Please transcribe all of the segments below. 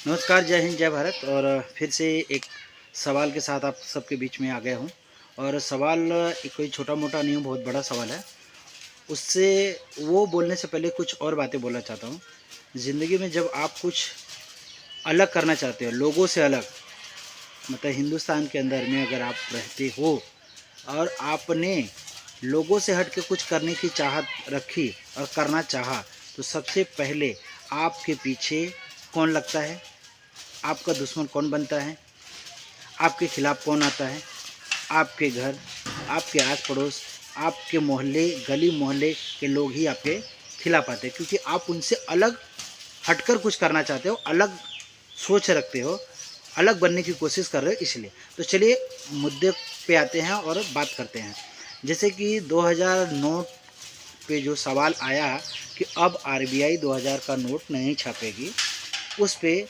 नमस्कार, जय हिंद, जय भारत। और फिर से एक सवाल के साथ आप सबके बीच में आ गया हूँ। और सवाल कोई छोटा मोटा नहीं हो, बहुत बड़ा सवाल है। उससे वो बोलने से पहले कुछ और बातें बोलना चाहता हूँ। ज़िंदगी में जब आप कुछ अलग करना चाहते हो, लोगों से अलग, मतलब हिंदुस्तान के अंदर में अगर आप रहते हो और आपने लोगों से हट के कुछ करने की चाहत रखी और करना चाहा, तो सबसे पहले आपके पीछे कौन लगता है, आपका दुश्मन कौन बनता है, आपके खिलाफ़ कौन आता है। आपके घर, आपके आस पड़ोस, आपके मोहल्ले, गली मोहल्ले के लोग ही आपके खिलाफ़ आते हैं, क्योंकि आप उनसे अलग हटकर कुछ करना चाहते हो, अलग सोच रखते हो, अलग बनने की कोशिश कर रहे हो, इसलिए। तो चलिए मुद्दे पे आते हैं और बात करते हैं। जैसे कि 2009 पे जो सवाल आया कि अब आरबीआई 2000 का नोट नहीं छापेगी, उस पे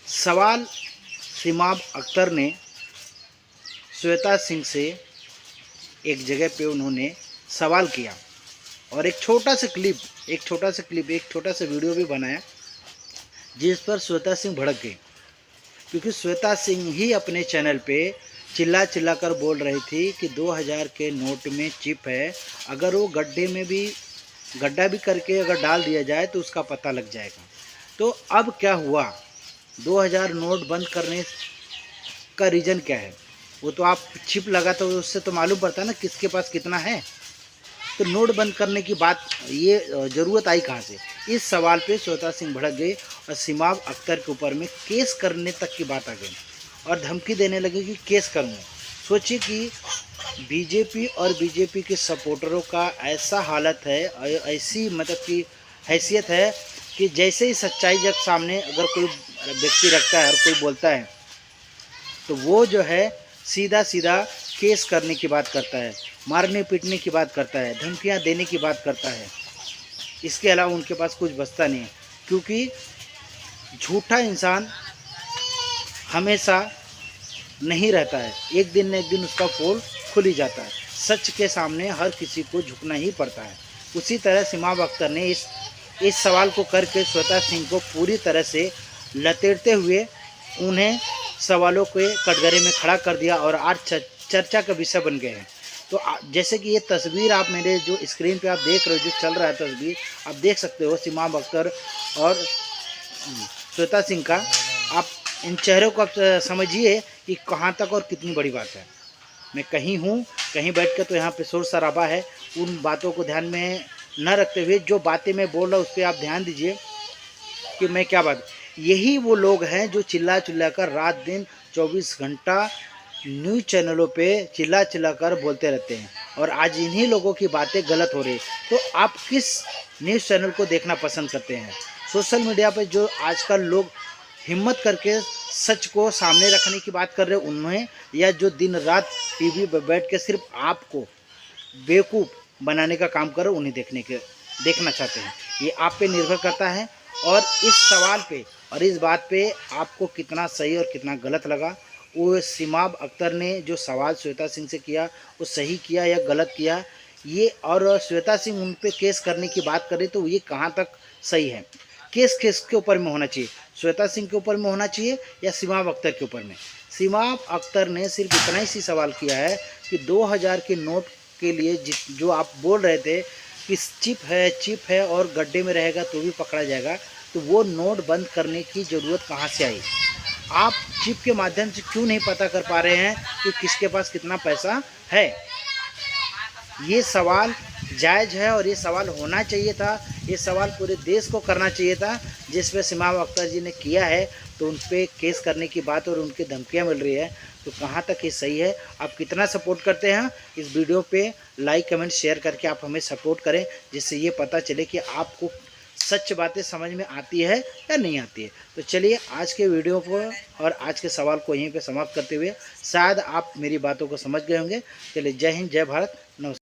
सवाल सिमाब अख्तर ने श्वेता सिंह से एक जगह पे उन्होंने सवाल किया और एक छोटा सा वीडियो भी बनाया, जिस पर श्वेता सिंह भड़क गई, क्योंकि श्वेता सिंह ही अपने चैनल पे चिल्ला चिल्ला कर बोल रही थी कि 2000 के नोट में चिप है, अगर वो गड्ढा भी करके अगर डाल दिया जाए तो उसका पता लग जाएगा। तो अब क्या हुआ, 2000 नोट बंद करने का रीज़न क्या है? वो तो आप चिप लगा तो उससे तो मालूम पड़ता है ना किसके पास कितना है। तो नोट बंद करने की बात ये ज़रूरत आई कहाँ से? इस सवाल पे श्वेता सिंह भड़क गई और सिमाब अख्तर के ऊपर में केस करने तक की बात आ गई और धमकी देने लगी कि केस करूँगा। सोचिए कि बीजेपी के सपोर्टरों का ऐसा हालत है, ऐसी मतलब कि हैसियत है कि जैसे ही सच्चाई जब सामने अगर कोई व्यक्ति रखता है और कोई बोलता है, तो वो जो है सीधा सीधा केस करने की बात करता है, मारने पीटने की बात करता है, धमकियां देने की बात करता है। इसके अलावा उनके पास कुछ बचता नहीं है, क्योंकि झूठा इंसान हमेशा नहीं रहता है, एक दिन न एक दिन उसका पोल खुल ही जाता है। सच के सामने हर किसी को झुकना ही पड़ता है। उसी तरह सिमाब अख्तर ने इस सवाल को करके श्वेता सिंह को पूरी तरह से लतेड़ते हुए उन्हें सवालों के कटघरे में खड़ा कर दिया और आज चर्चा का विषय बन गए हैं। तो जैसे कि ये तस्वीर आप मेरे जो स्क्रीन पे आप देख रहे हो, जो चल रहा है तस्वीर, आप देख सकते हो सिमाब अख्तर और श्वेता सिंह का। आप इन चेहरों को आप समझिए कि कहाँ तक और कितनी बड़ी बात है। मैं कहीं हूँ, कहीं बैठ कर तो यहाँ पे शोर शराबा है, उन बातों को ध्यान में न रखते हुए जो बातें मैं बोल रहा हूँ उस पर आप ध्यान दीजिए कि मैं क्या बात। यही वो लोग हैं जो चिल्ला चिल्ला कर रात दिन 24 घंटा न्यूज़ चैनलों पे चिल्ला चिल्ला कर बोलते रहते हैं, और आज इन्हीं लोगों की बातें गलत हो रही। तो आप किस न्यूज़ चैनल को देखना पसंद करते हैं? सोशल मीडिया पे जो आजकल लोग हिम्मत करके सच को सामने रखने की बात कर रहे हैं उन्हें, या जो दिन रात टीवी पर बैठ के सिर्फ आपको बेवकूफ़ बनाने का काम कर रहे उन्हें देखना चाहते हैं? ये आप पे निर्भर करता है। और इस सवाल पे और इस बात पे आपको कितना सही और कितना गलत लगा, वो सिमाब अख्तर ने जो सवाल श्वेता सिंह से किया वो सही किया या गलत किया, ये। और श्वेता सिंह उन पे केस करने की बात करे तो ये कहाँ तक सही है? केस किसके ऊपर में होना चाहिए? श्वेता सिंह के ऊपर में होना चाहिए या सिमाब अख्तर के ऊपर में? सिमाब अख्तर ने सिर्फ इतना ही सी सवाल किया है कि 2000 के नोट के लिए जो आप बोल रहे थे कि चिप है और गड्ढे में रहेगा तो भी पकड़ा जाएगा, तो वो नोट बंद करने की ज़रूरत कहाँ से आई? आप चिप के माध्यम से क्यों नहीं पता कर पा रहे हैं कि किसके पास कितना पैसा है? ये सवाल जायज़ है और ये सवाल होना चाहिए था, ये सवाल पूरे देश को करना चाहिए था। जिस पे सिमाब अख्तर जी ने किया है तो उन पर केस करने की बात और उनकी धमकियां मिल रही है, तो कहाँ तक ये सही है? आप कितना सपोर्ट करते हैं? इस वीडियो पे लाइक कमेंट शेयर करके आप हमें सपोर्ट करें, जिससे ये पता चले कि आपको सच बातें समझ में आती है या नहीं आती है। तो चलिए आज के वीडियो को और आज के सवाल को यहीं पे समाप्त करते हुए, शायद आप मेरी बातों को समझ गए होंगे। चलिए, जय हिंद, जय भारत, नमस्कार।